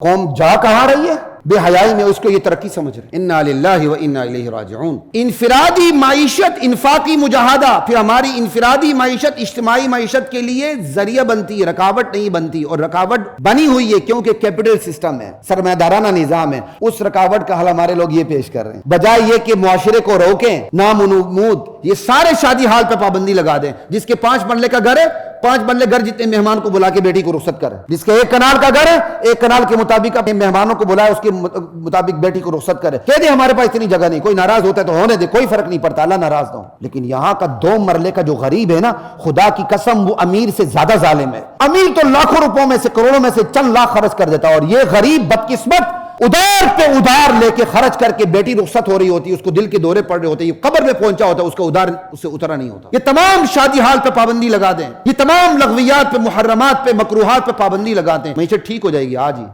कौम जा कहाँ रही है? बेहयाई में। उसको ये तरक्की समझ रहे। इन्ना लिल्लाहि व इन्ना इलैहि राजिऊन। इनफिरादी माइशत इन्फाकी मुजाहदा, फिर हमारी इनफिरादी माइशत इज्तिमाई माइशत के लिए जरिया बनती है, रकावट नहीं बनती। और रकावट बनी हुई है क्योंकि कैपिटल सिस्टम है, सरमायादाराना निजाम है। उस रकावट का हल हमारे लोग ये पेश कर रहे हैं, बजाय ये कि मुआशरे को रोकें, नामुनूद ये सारे शादी हाल पे पाबंदी लगा दें। जिसके 5 मरले का घर है, 5 मरले घर जितने मेहमान को बुला के बेटी को रुखसत करें। जिसके 1 कनाल का घर है, 1 कनाल के मुताबिक अपने मेहमानों को बुलाए, उसके मुताबिक बेटी को रुखसत करे। कह दे हमारे पास इतनी जगह नहीं, कोई नाराज होता है तो होने दे, कोई फर्क नहीं पड़ता, अल्लाह नाराज ना हो। लेकिन यहां का 2 मरले का जो गरीब है ना, खुदा की कसम वो अमीर से ज्यादा जालिम है। अमीर तो लाखों रुपयों में से, करोड़ों में से चंद लाख खर्च कर देता, और ये गरीब बदकिस्मत उधार पे उधार लेके खर्च करके बेटी रुखसत हो रही होती है, उसको दिल के दौरे पड़ रहे होते, कब्र में पहुंचा होता है, उसका उधार उससे उतरा नहीं होता। ये तमाम शादी हाल पे पाबंदी लगा दें, ये तमाम लग़वियात पे, मुहर्रमात पे, मकरूहात पे पाबंदी लगा दें, मैशत ठीक हो जाएगी आज ही।